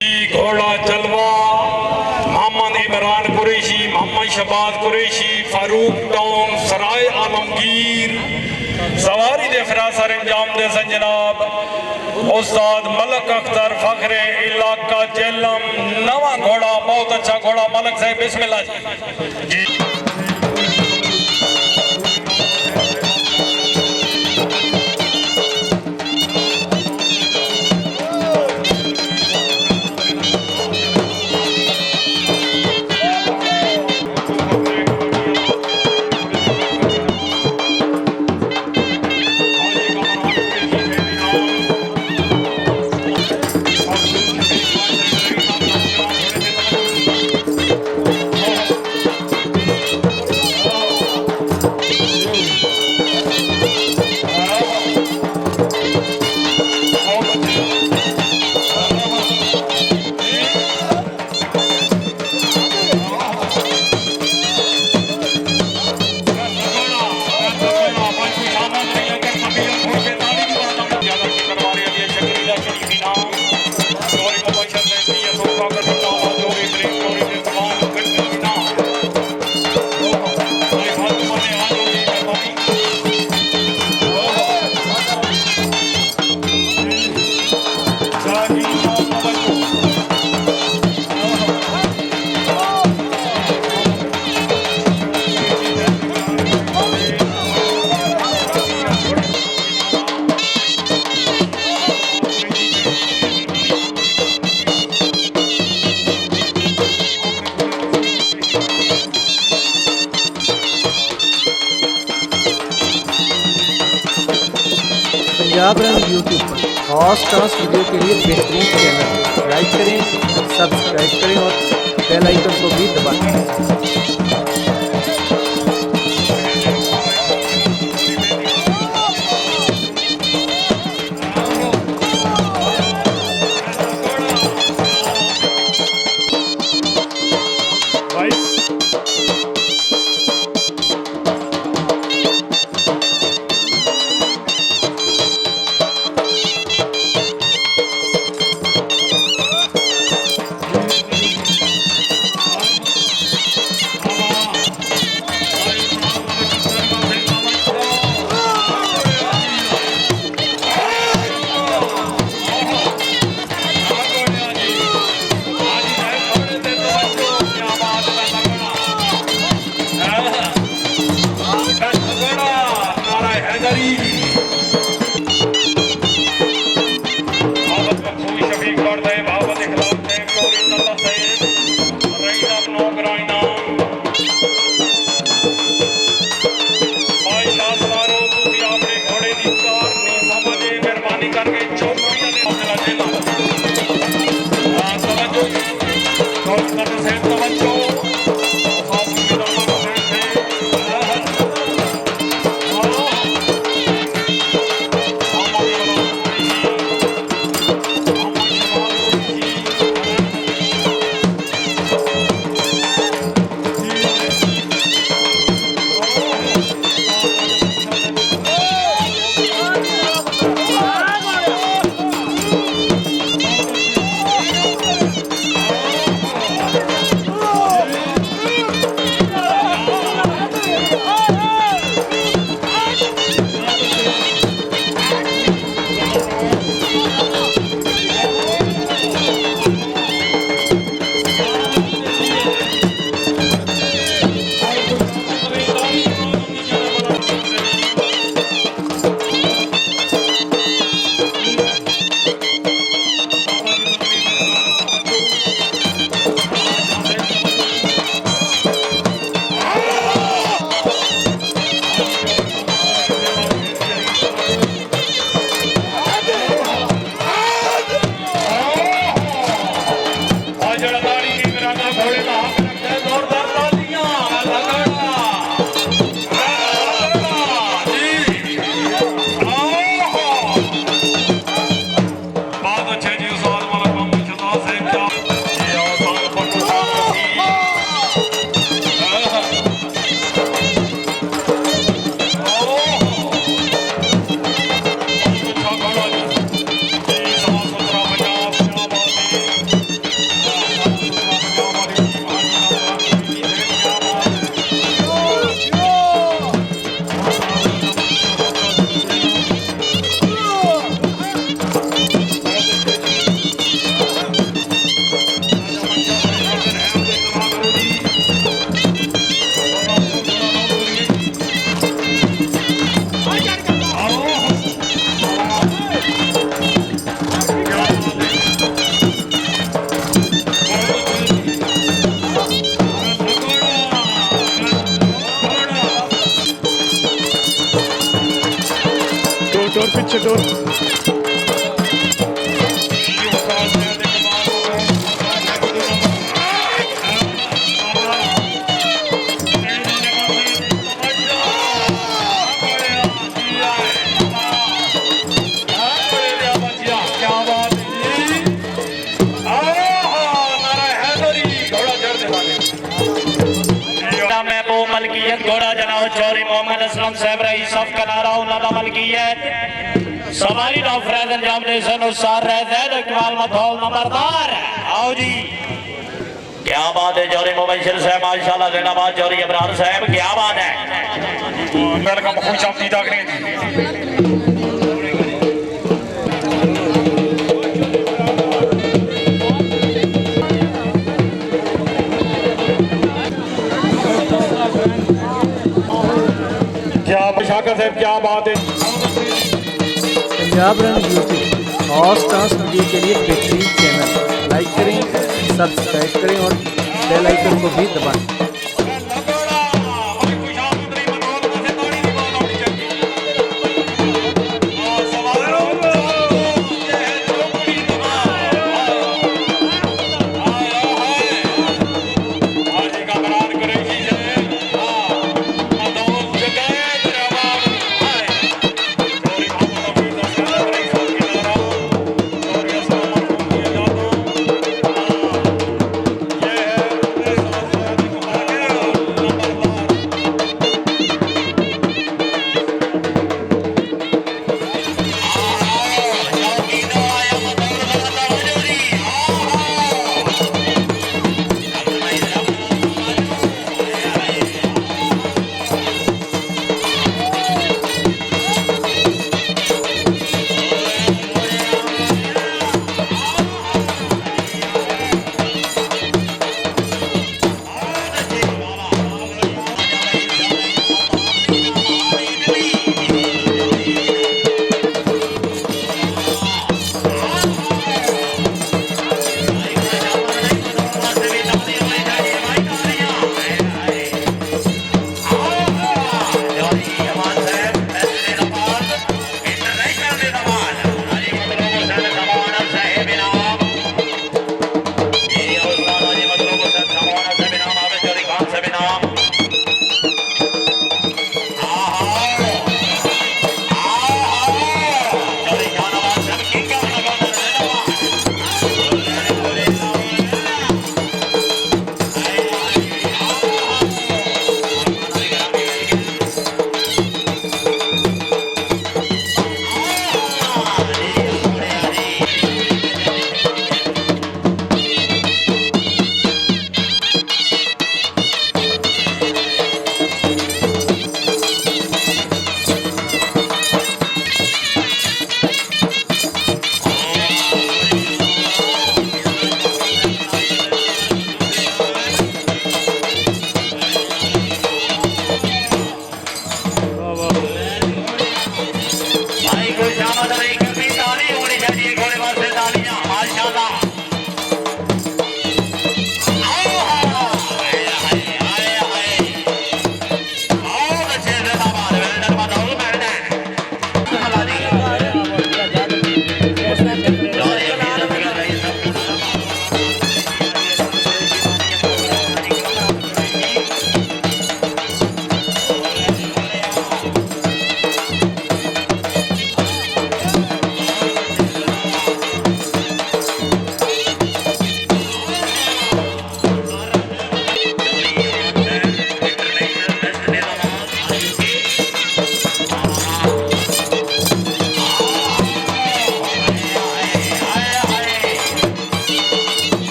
घोड़ा जलवा मोहम्मद इमरान कुरैशी, मोहम्मद शबाज कुरैशी, फारूक टाउन, सराय आलमगीर सवारी दे फिरासर इंजाम दे सन जनाब उस्ताद मलक अख्तर फखरे इलाका जेलम। नवा घोड़ा, बहुत अच्छा घोड़ा मलक साहब, बिस्मिल्लाह जी। पंजाब रंग यूट्यूब पर खास खास वीडियो के लिए बेहतरीन चैनल लाइक करें, सब्सक्राइब करें और बेल आइकन को भी दबाएं। ਪਿੱਛੇ ਟੋਰ मलकियत घोड़ा जनाब चौधरी मोहम्मद असलम साहब रईस ऑफ कनारा उन्होंने मलकियत सवारी ऑफ फैज अंजाम दे सन उसार रह जैद इकबाल मथौल नंबरदार आओ जी क्या बात है चौधरी मुबशिर साहब माशाल्लाह जिंदाबाद चौधरी अबरार साहब क्या बात है वेलकम खुश आमदीद आखने क्या शाकर साहब क्या बात है पंजाब रन यूट्यूब हॉर्स टास्क वीडियो के लिए बेहतरीन चैनल लाइक करें सब्सक्राइब करें और बेल आइकन को भी दबाएं।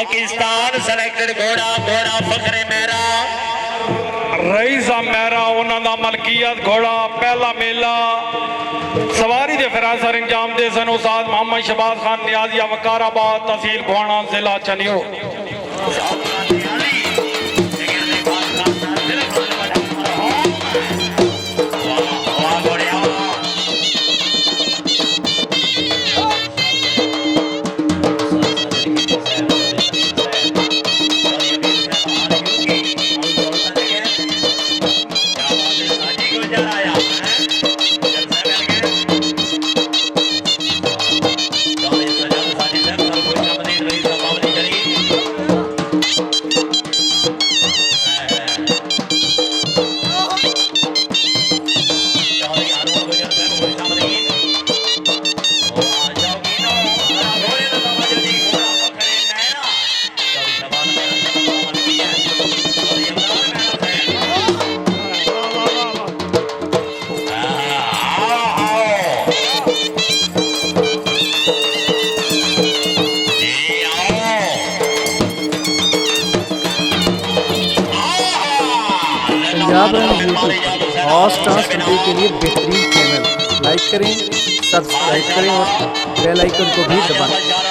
पाकिस्तान सेलेक्टेड घोड़ा घोड़ा फखरे मेरा रईसा मेरा उन्होंने मलकीयत घोड़ा पहला मेला सवारी दे फिरासर इंजाम दे सन उस्ताद मोहम्मद शहबाज खान नियाजिया वकाराबाद तहसील गोहाना जिला चनियो पंजाब रन यूट्यूब हॉर्स ट्रांस वीडियो के लिए बेहतरीन चैनल, लाइक करें, सब्सक्राइब करें और बेल आइकन को भी दबाएं।